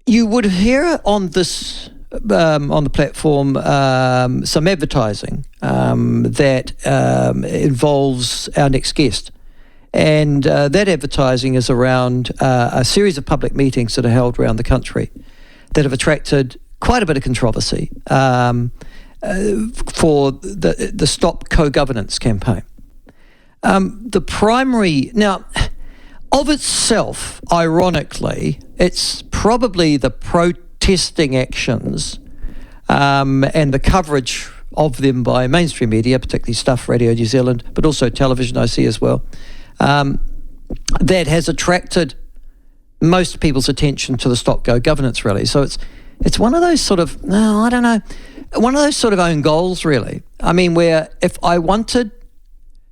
you would hear on this on the platform some advertising that involves our next guest. And that advertising is around a series of public meetings that are held around the country that have attracted quite a bit of controversy for the Stop Cogovernance campaign. The primary, now, of itself, ironically, it's probably the protesting actions and the coverage of them by mainstream media, particularly Stuff Radio New Zealand, but also television I see as well, that has attracted most people's attention to the Stop Cogovernance rally. So it's one of those sort of, one of those sort of own goals, really. I mean, where if I wanted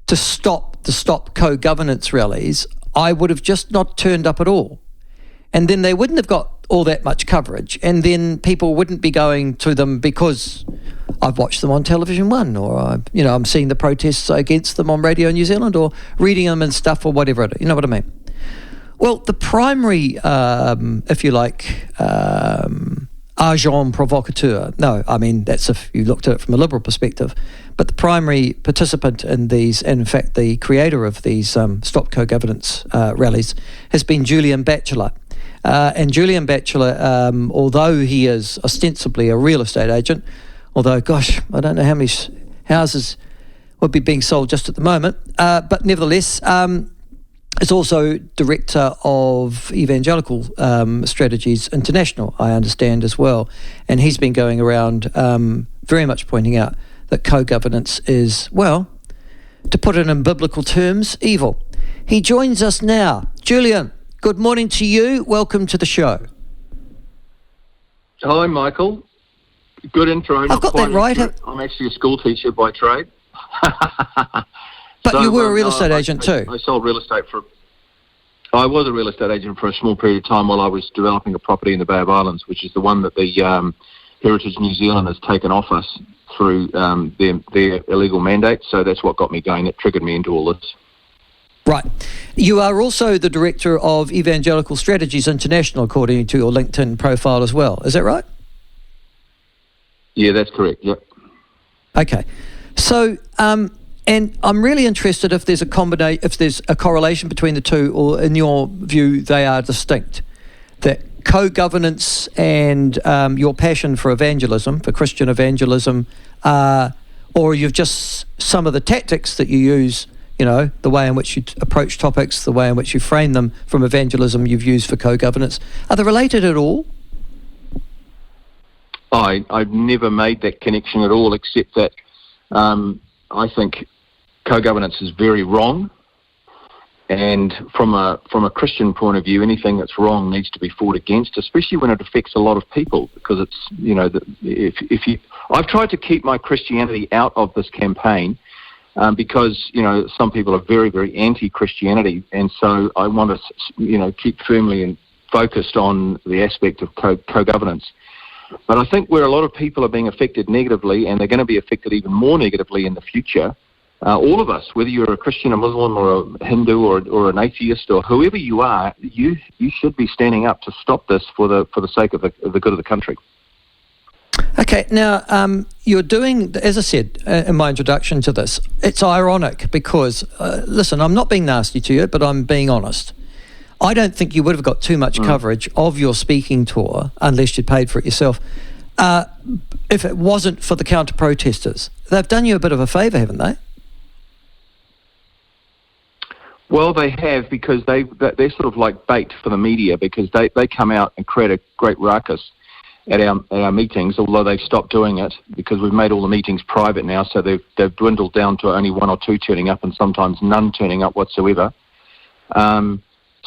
to stop the Stop Cogovernance rallies, I would have just not turned up at all. And then they wouldn't have got all that much coverage. And then people wouldn't be going to them because I've watched them on Television One, or I'm seeing the protests against them on Radio New Zealand, or reading them and stuff, or whatever. You know what I mean? Well, the primary, if you like, agent provocateur. No, I mean, that's if you looked at it from a liberal perspective. But the primary participant in these, and in fact the creator of these Stop Cogovernance rallies, has been Julian Batchelor. And Julian Batchelor, although he is ostensibly a real estate agent, although, gosh, I don't know how many houses would be being sold just at the moment, but nevertheless, is also director of Evangelical Strategies International, I understand as well. And he's been going around very much pointing out that co-governance is, well, to put it in biblical terms, evil. He joins us now. Julian, good morning to you. Welcome to the show. Hi, Michael. Good intro. I've got that right. I'm actually a school teacher by trade. But so, you were a real estate agent too. I sold real estate I was a real estate agent for a small period of time while I was developing a property in the Bay of Islands, which is the one that the Heritage New Zealand has taken off us through their illegal mandate. So that's what got me going. It triggered me into all this. Right. You are also the director of Evangelical Strategies International, according to your LinkedIn profile as well. Is that right? Yeah, that's correct. Yep. Okay. So, and I'm really interested if there's a correlation between the two, or in your view, they are distinct. That co-governance and your passion for evangelism, for Christian evangelism, or you've just some of the tactics that you use, the way in which you approach topics, the way in which you frame them from evangelism you've used for co-governance. Are they related at all? I've never made that connection at all, except that I think co-governance is very wrong, and from a Christian point of view, anything that's wrong needs to be fought against, especially when it affects a lot of people, because it's I've tried to keep my Christianity out of this campaign because some people are very, very anti-Christianity, and so I want to keep firmly and focused on the aspect of co-governance. But I think where a lot of people are being affected negatively, and they're going to be affected even more negatively in the future, all of us, whether you're a Christian, a Muslim, or a Hindu, or an atheist, or whoever you are, you should be standing up to stop this for the sake of the good of the country. Okay, now you're doing, as I said in my introduction to this, it's ironic because, listen, I'm not being nasty to you, but I'm being honest. I don't think you would have got too much coverage of your speaking tour, unless you'd paid for it yourself, if it wasn't for the counter-protesters. They've done you a bit of a favour, haven't they? Well, they have, because they're sort of like bait for the media, because they come out and create a great ruckus at our meetings, although they've stopped doing it because we've made all the meetings private now, so they've dwindled down to only one or two turning up, and sometimes none turning up whatsoever.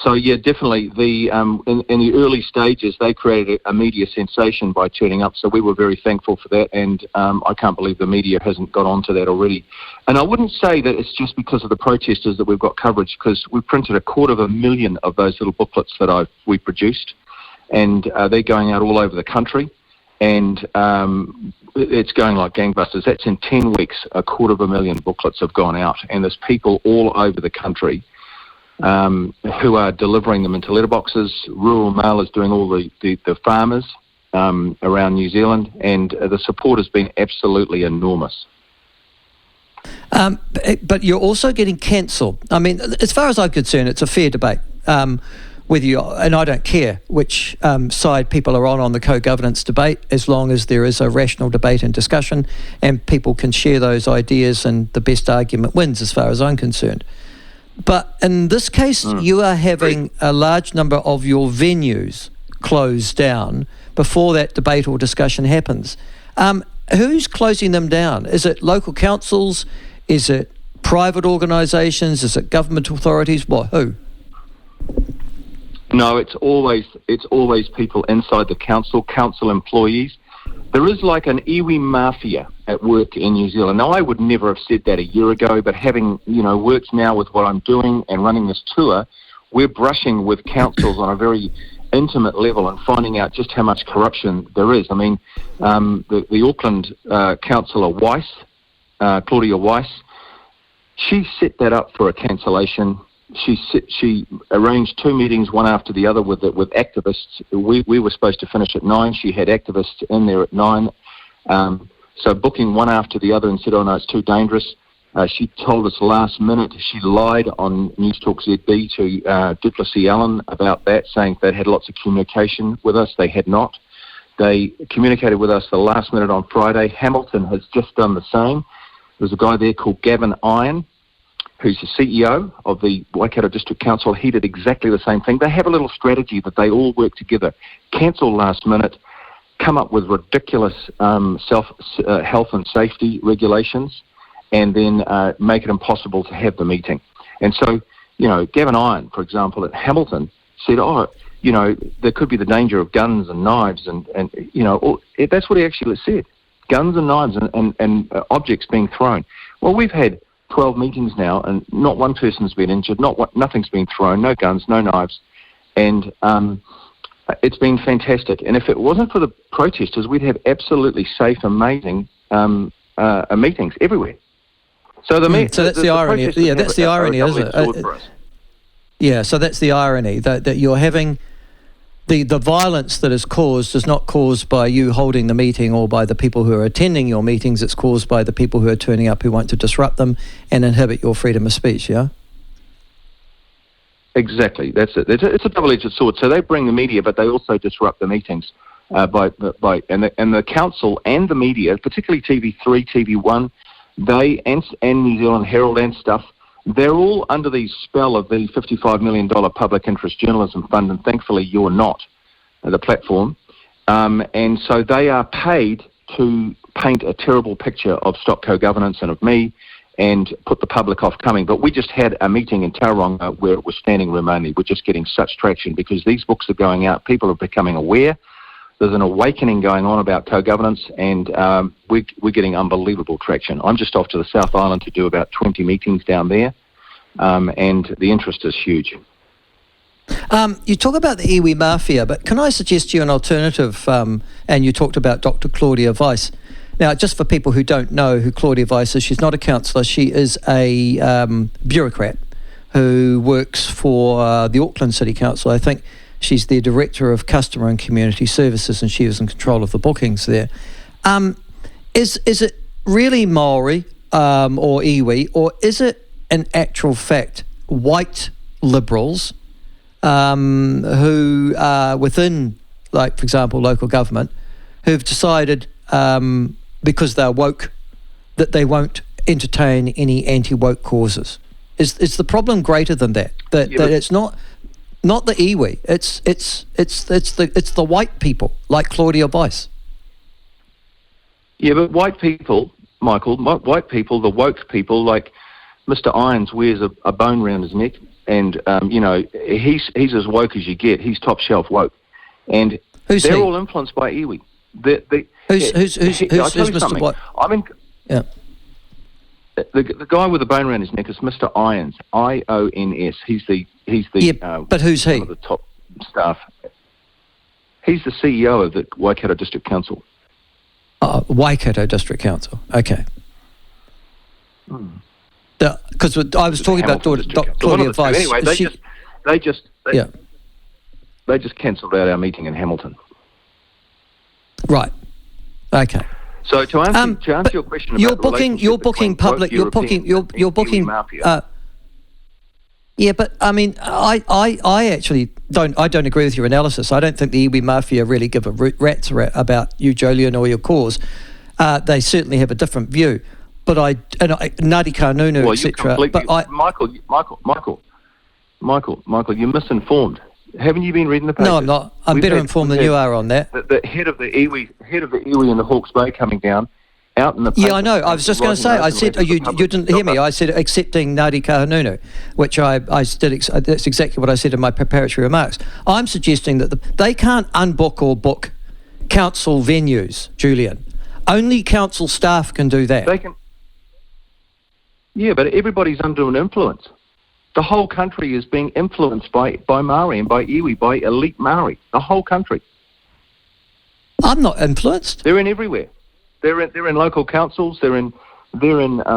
So yeah, definitely. In the early stages, they created a media sensation by turning up. So we were very thankful for that, and I can't believe the media hasn't got onto that already. And I wouldn't say that it's just because of the protesters that we've got coverage, because we printed 250,000 of those little booklets that we produced, and they're going out all over the country, and it's going like gangbusters. That's in 10 weeks. 250,000 booklets have gone out, and there's people all over the country who are delivering them into letterboxes. Rural Mail is doing all the farmers around New Zealand, and the support has been absolutely enormous. But you're also getting cancelled. I mean, as far as I'm concerned, it's a fair debate. Whether you, and I don't care which side people are on the co-governance debate, as long as there is a rational debate and discussion and people can share those ideas and the best argument wins, as far as I'm concerned. But in this case, you are having a large number of your venues closed down before that debate or discussion happens. Who's closing them down? Is it local councils? Is it private organisations? Is it government authorities? What? Who? No, it's always people inside the council employees. There is like an iwi mafia at work in New Zealand. Now, I would never have said that a year ago, but having worked now with what I'm doing and running this tour, we're brushing with councils on a very intimate level and finding out just how much corruption there is. I mean, the Auckland councillor Weiss, Claudia Weiss, she set that up for a cancellation. She arranged 2 meetings, one after the other, with activists. We were supposed to finish at 9. She had activists in there at 9. So booking one after the other and said, oh no, it's too dangerous. She told us last minute, she lied on News Talk ZB to Duplessis Allen about that, saying they had lots of communication with us. They had not. They communicated with us the last minute on Friday. Hamilton has just done the same. There's a guy there called Gavin Iron, who's the CEO of the Waikato District Council. He did exactly the same thing. They have a little strategy that they all work together, cancel last minute, come up with ridiculous health and safety regulations, and then make it impossible to have the meeting. And so, Gavin Iron, for example, at Hamilton said, there could be the danger of guns and knives, and that's what he actually said, guns and knives and objects being thrown. Well, we've had 12 meetings now, and not one person's been injured, nothing's been thrown, no guns, no knives, and it's been fantastic. And if it wasn't for the protesters, we'd have absolutely safe, amazing meetings everywhere. So that's the irony. Yeah, that's the irony, isn't it? Yeah, so that's the irony that you're having the violence that is caused is not caused by you holding the meeting or by the people who are attending your meetings. It's caused by the people who are turning up who want to disrupt them and inhibit your freedom of speech. Yeah. Exactly. That's it. It's a double-edged sword. So they bring the media, but they also disrupt the meetings and the council and the media, particularly TV3, TV1. They and New Zealand Herald and stuff, they're all under the spell of the $55 million public interest journalism fund, and thankfully you're not, the platform. And so they are paid to paint a terrible picture of Stop Co-Governance and of me and put the public off coming. But we just had a meeting in Tauranga where it was standing room only. We're just getting such traction because these books are going out. People are becoming aware. There's an awakening going on about co-governance, and we're getting unbelievable traction. I'm just off to the South Island to do about 20 meetings down there, and the interest is huge. You talk about the iwi mafia, but can I suggest to you an alternative? And you talked about Dr. Claudia Weiss. Now, just for people who don't know who Claudia Weiss is, she's not a councillor. She is a bureaucrat who works for the Auckland City Council. I think she's the Director of Customer and Community Services, and she is in control of the bookings there. Is it really Maori or iwi, or is it in actual fact white liberals who are within, like, for example, local government, who've decided, because they're woke, that they won't entertain any anti-woke causes? Is the problem greater than that? That it's not the iwi, it's the white people like Claudia Weiss. Yeah, but white people, Michael, the woke people, like Mr. Irons wears a bone around his neck, and he's as woke as you get. He's top shelf woke, and they're all influenced by iwi. Who's Mr. White? Yeah. The guy with the bone around his neck is Mr. Irons, IONS. He's the but who's he? One of the top staff. He's the CEO of the Waikato District Council. Waikato District Council. Okay. Because I was talking about Claudia Weiss. Anyway, they just cancelled out our meeting in Hamilton. Right. Okay. So to answer your question about you're booking public. You're booking. Yeah, but I mean, I actually don't agree with your analysis. I don't think the iwi mafia really give a rat's about you, Julian, or your cause. They certainly have a different view. But Ngāti Kānunu, etc. But Michael, you're misinformed. Haven't you been reading the papers? No, I'm not. I'm better informed than you are on that. The head of the iwi in the Hawke's Bay coming down, out in the papers. Yeah, I know. I was just going to say. I said you didn't hear me. I said accepting Ngāti Kānunu, which I did. That's exactly what I said in my preparatory remarks. I'm suggesting that they can't unbook or book council venues, Julian. Only council staff can do that. They can. Yeah, but everybody's under an influence. The whole country is being influenced by Maori and by iwi, by elite Maori. The whole country. I'm not influenced. They're in everywhere. They're in local councils. They're in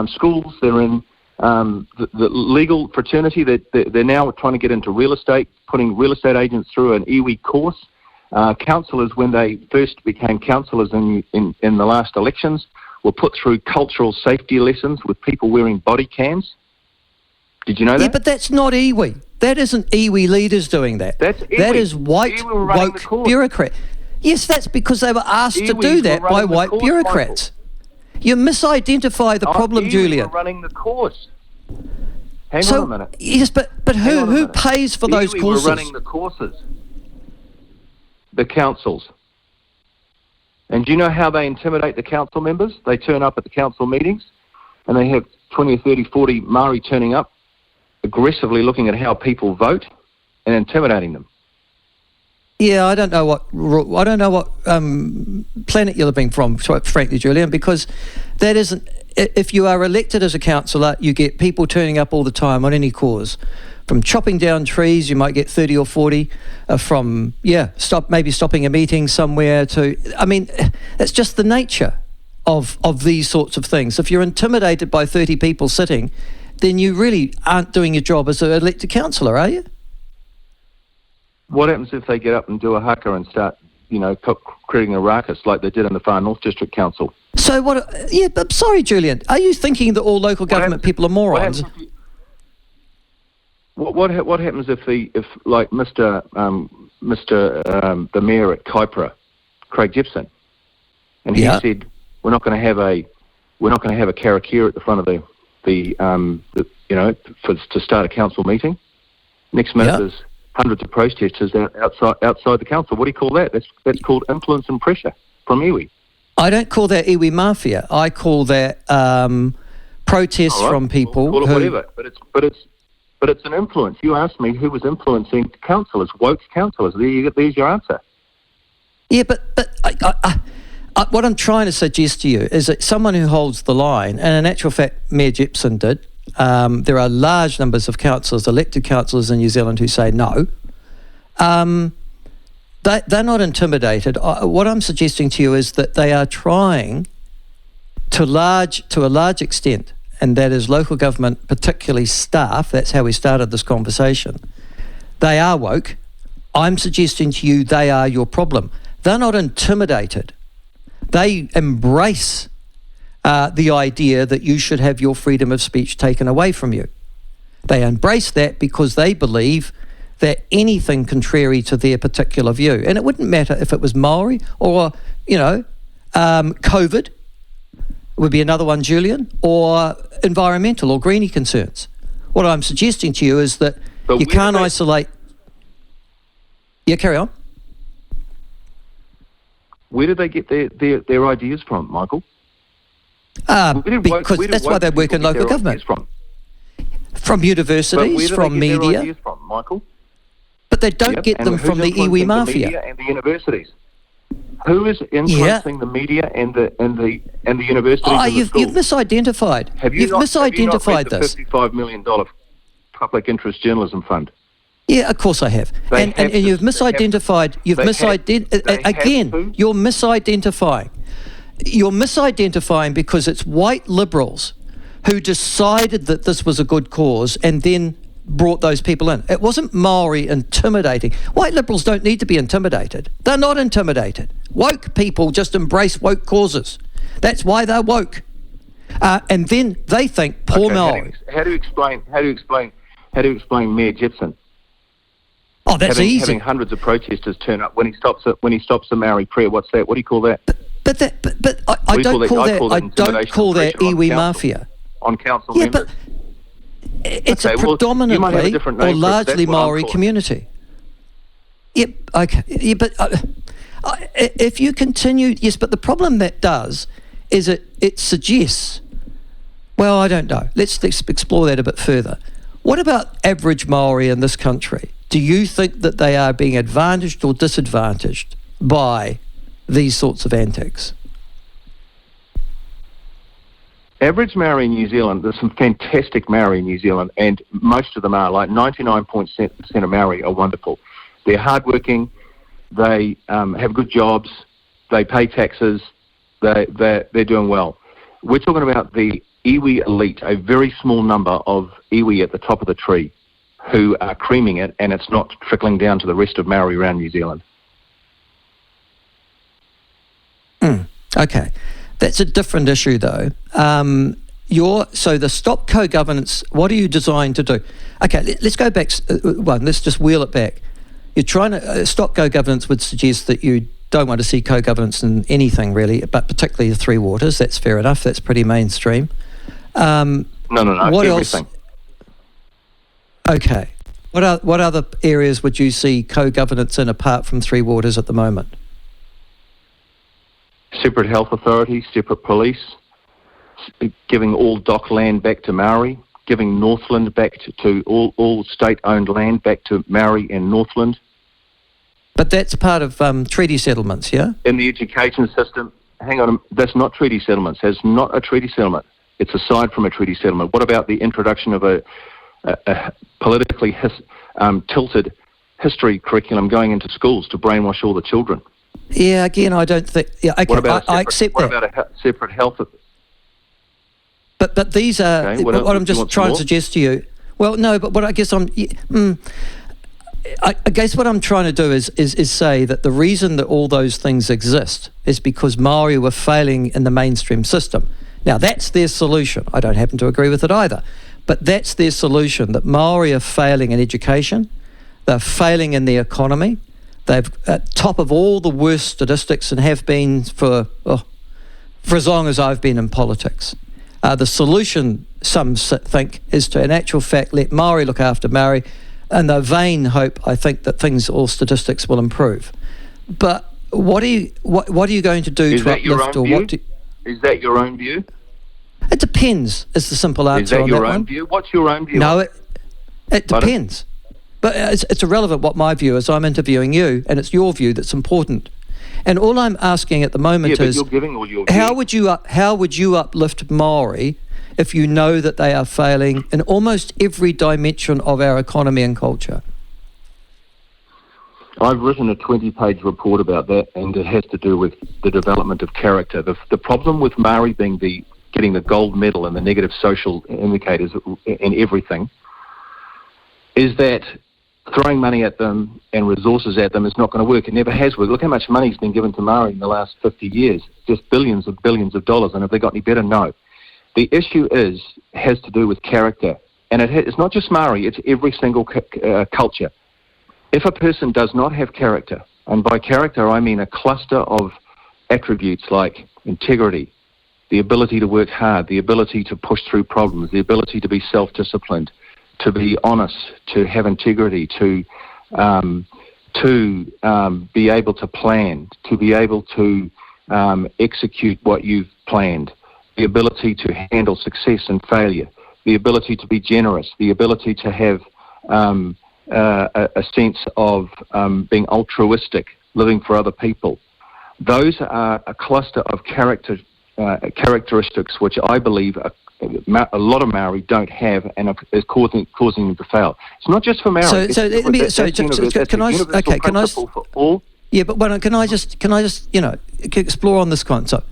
schools. They're in the legal fraternity. They're now trying to get into real estate, putting real estate agents through an iwi course. Councillors, when they first became councillors in the last elections, were put through cultural safety lessons with people wearing body cams. Did you know that? Yeah, but that's not iwi. That isn't iwi leaders doing that. That's iwi. That is white woke bureaucrats. Yes, that's because they were asked to do that by white bureaucrats. Michael. You misidentify the problem, Julian. Were running the course. Hang on a minute. Yes, but who pays for those courses? Were running the courses. The councils. And do you know how they intimidate the council members? They turn up at the council meetings and they have 20 or 30, 40 Maori turning up, aggressively looking at how people vote and intimidating them. Yeah, I don't know what planet you're living from, frankly, Julian, because that isn't. If you are elected as a councillor, you get people turning up all the time on any cause. From chopping down trees, you might get 30 or 40. From stopping a meeting somewhere to. I mean, it's just the nature of these sorts of things. If you're intimidated by 30 people sitting, then you really aren't doing your job as an elected councillor, are you? What happens if they get up and do a haka and start, creating a ruckus like they did in the Far North District Council? So what? Yeah, but sorry, Julian, are you thinking that all local government people are morons? What happens if Mr. the Mayor at Kaipara, Craig Gibson, and he said we're not going to have a karakia at the front of to start a council meeting. Next minute there's hundreds of protesters outside the council. What do you call that? That's called influence and pressure from iwi. I don't call that iwi mafia. I call that protests from people. Call it whatever, but it's an influence. You asked me who was influencing councillors, woke councillors. There's your answer. Yeah, but what I'm trying to suggest to you is that someone who holds the line, and in actual fact, Mayor Gibson did. There are large numbers of councillors, elected councillors in New Zealand, who say no. They're not intimidated. What I'm suggesting to you is that they are trying to a large extent, and that is local government, particularly staff. That's how we started this conversation. They are woke. I'm suggesting to you they are your problem. They're not intimidated. They embrace the idea that you should have your freedom of speech taken away from you. They embrace that because they believe that anything contrary to their particular view, and it wouldn't matter if it was Maori or, COVID would be another one, Julian, or environmental or greenie concerns. What I'm suggesting to you is that you can't isolate... Yeah, carry on. Where do they get their ideas from, Michael? Because that's why they work in local government. From universities, from media. Their ideas from, Michael? But they don't get them from the iwi mafia. The media and the universities. Who is influencing the media and the universities? You've misidentified. You've misidentified this. The $55 million public interest journalism fund. Yeah, of course I have. And you've misidentified. You're misidentifying. You're misidentifying because it's white liberals who decided that this was a good cause and then brought those people in. It wasn't Maori intimidating. White liberals don't need to be intimidated. They're not intimidated. Woke people just embrace woke causes. That's why they're woke. And then they think, poor Maori. How do you explain Mayor Jepson? Oh, that's easy. Having hundreds of protesters turn up when he stops the Maori prayer. What's that? What do you call that? But I don't call that iwi mafia on council members. But it's a predominantly or largely Maori community. Yep. Okay. Yeah, but if you continue, yes. But the problem that does is it suggests. Well, I don't know. Let's explore that a bit further. What about average Maori in this country? Do you think that they are being advantaged or disadvantaged by these sorts of antics? Average Maori in New Zealand, there's some fantastic Maori in New Zealand, and most of them are, like 99% of Maori are wonderful. They're hardworking, they have good jobs, they pay taxes, they're doing well. We're talking about the iwi elite, a very small number of iwi at the top of the tree who are creaming it, and it's not trickling down to the rest of Maori around New Zealand. Okay. That's a different issue, though. So the Stop Co-Governance, what are you designed to do? Okay, let's go back. Let's just wheel it back. You're trying to Stop Co-Governance would suggest that you don't want to see co-governance in anything really, but particularly the Three Waters. That's fair enough. That's pretty mainstream. No. What everything. Else? Okay. What other areas would you see co-governance in apart from Three Waters at the moment? Separate health authorities, separate police, giving all dock land back to Maori, giving Northland back to all state-owned land back to Maori and Northland. But that's part of treaty settlements, yeah? In the education system, hang on, that's not treaty settlements. That's not a treaty settlement. It's aside from a treaty settlement. What about the introduction of a politically tilted history curriculum going into schools to brainwash all the children? Yeah, again, I don't think... Yeah, okay, I accept that. What about a separate health... But these are... Okay, what I'm just trying to suggest to you... Well, no, but what I guess I guess what I'm trying to do is say that the reason that all those things exist is because Maori were failing in the mainstream system. Now, that's their solution. I don't happen to agree with it either. But that's their solution, that Maori are failing in education, they're failing in the economy, they've at top of all the worst statistics and have been for as long as I've been in politics. The solution, some think, is to, in actual fact, let Maori look after Maori, and the vain hope, I think, that all statistics will improve. But what are you going to do to uplift or what? Is that your own view? It depends. Is the simple answer on that one. Is that your own view? What's your own view? No, it depends. But it's irrelevant what my view is. I'm interviewing you, and it's your view that's important. And all I'm asking at the moment is, you're giving all your view. how would you uplift Maori if you know that they are failing in almost every dimension of our economy and culture? I've written a 20-page report about that, and it has to do with the development of character. The problem with Maori getting the gold medal in the negative social indicators in everything is that throwing money at them and resources at them is not going to work. It never has worked. Look how much money's been given to Maori in the last 50 years, just billions of dollars, and have they got any better? No. The issue has to do with character, and it's not just Maori, it's every single culture. If a person does not have character, and by character I mean a cluster of attributes like integrity, the ability to work hard, the ability to push through problems, the ability to be self-disciplined, to be honest, to have integrity, to be able to plan, to be able to execute what you've planned, the ability to handle success and failure, the ability to be generous, the ability to have a sense of being altruistic, living for other people. Those are a cluster of characteristics which I believe a lot of Maori don't have and is causing them to fail. It's not just for Maori. Can I? Yeah, but can I just explore on this concept?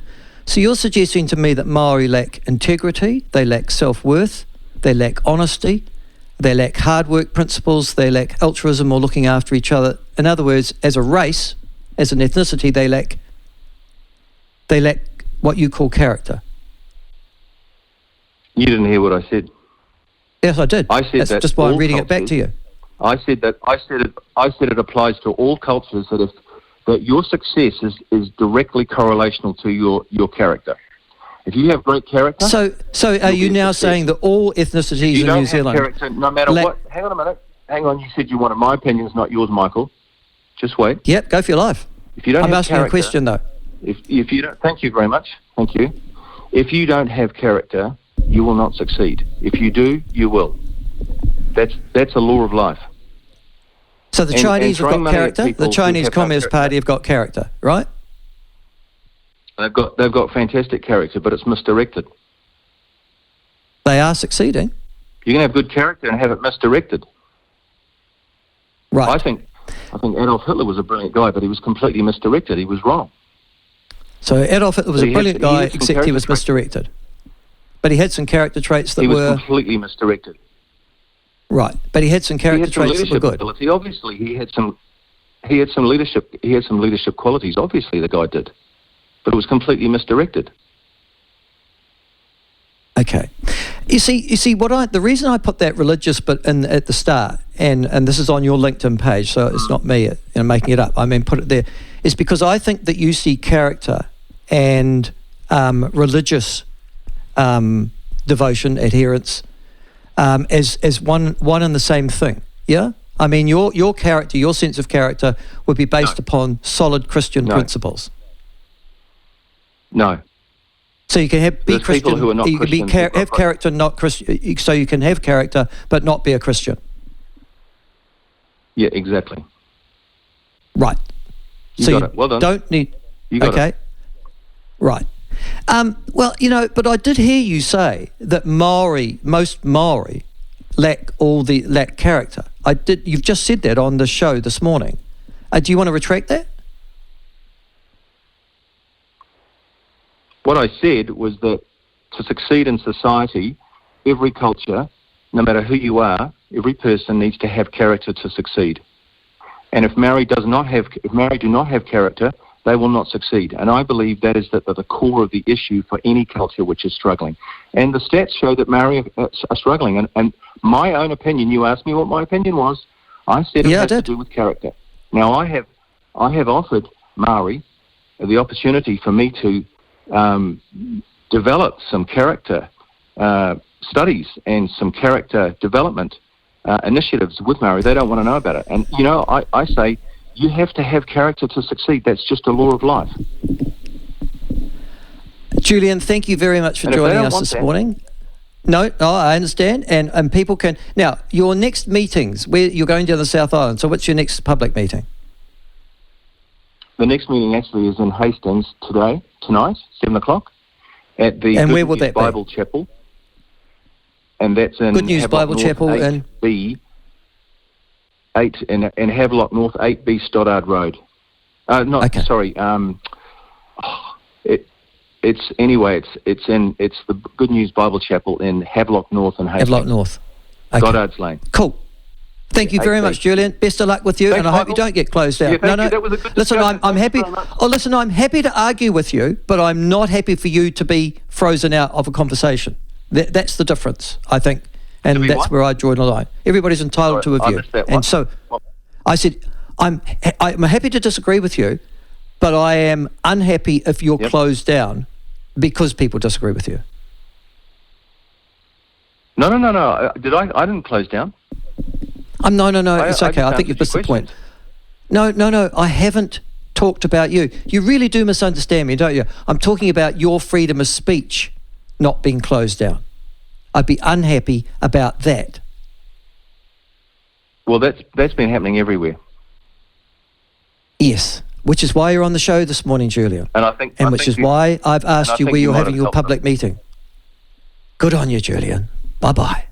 So you're suggesting to me that Maori lack integrity, they lack self-worth, they lack honesty, they lack hard work principles, they lack altruism or looking after each other. In other words, as a race, as an ethnicity, they lack what you call character. You didn't hear what I said. Yes, I did. I said That's that just why I'm all reading it back to you. I said it applies to all cultures, that your success is directly correlational to your character. If you have great character... So are you now saying that all ethnicities in New Zealand... Character, no matter what... Hang on a minute. Hang on, you said you wanted my opinions, not yours, Michael. Just wait. Yep, go for your life. If you don't I'm have asking character, a question, though. If you don't... Thank you very much. Thank you. If you don't have character, you will not succeed. If you do, you will. That's a law of life. So the Chinese have got character. The Chinese Communist Party have got character, right? They've got fantastic character, but it's misdirected. They are succeeding. You can have good character and have it misdirected. Right. I think Adolf Hitler was a brilliant guy, but he was completely misdirected. He was wrong. So Adolf Hitler was a brilliant guy, except he was misdirected. But he had some character traits that were... He was completely misdirected. Right, but he had some character traits that were good. Ability. Obviously, he had some leadership qualities. Obviously, the guy did, but it was completely misdirected. Okay, you see, the reason I put that religious bit in at the start, and this is on your LinkedIn page, so it's not me making it up. I mean, put it there, is because I think that you see character and religious devotion, adherence, as one and the same thing. Yeah, I mean your character, your sense of character would be based upon solid Christian principles. No. So you can be Christian. People who are not you Christian, can have character, not Christian. So you can have character, but not be a Christian. Yeah, exactly. Right. You got it. Well done. Don't need. You got it. Right. Well, but I did hear you say that most Maori lack character. You've just said that on the show this morning. Do you want to retract that? What I said was that to succeed in society, every culture, no matter who you are, every person needs to have character to succeed. And if Maori do not have character, they will not succeed. And I believe that is at the core of the issue for any culture which is struggling. And the stats show that Maori are struggling. And my own opinion, you asked me what my opinion was, I said it has to do with character. Now, I have offered Maori the opportunity for me to develop some character studies and some character development initiatives with Maori. They don't want to know about it. And, I say, you have to have character to succeed. That's just a law of life. Julian, thank you very much for joining us this morning. No, I understand. And people can... Now, your next meetings, where you're going down the South Island, so what's your next public meeting? The next meeting actually is in Hastings tonight, 7 o'clock, at the Good News Bible Chapel. And that's in Good News Bible Chapel in... 8 in Havelock North, 8B Stoddard Road. Sorry. It's the Good News Bible Chapel in Havelock North and Hastings. Havelock North. Okay. Goddard's Lane. Cool. Thank you very much, Julian. Best of luck with you, Thanks, and I hope Michael. you don't get closed out. Yeah, That was a good listen, discussion. I'm happy. Listen, I'm happy to argue with you, but I'm not happy for you to be frozen out of a conversation. That's the difference, I think. And that's where I draw the line. Everybody's entitled to a view. And so I said, I'm happy to disagree with you, but I am unhappy if you're closed down because people disagree with you. No. I didn't close down. No. It's okay. I think you've missed the point. No. I haven't talked about you. You really do misunderstand me, don't you? I'm talking about your freedom of speech not being closed down. I'd be unhappy about that. Well, that's been happening everywhere. Yes, which is why you're on the show this morning, Julian. And which is why I've asked you where you're having your public meeting. Good on you, Julian. Bye-bye.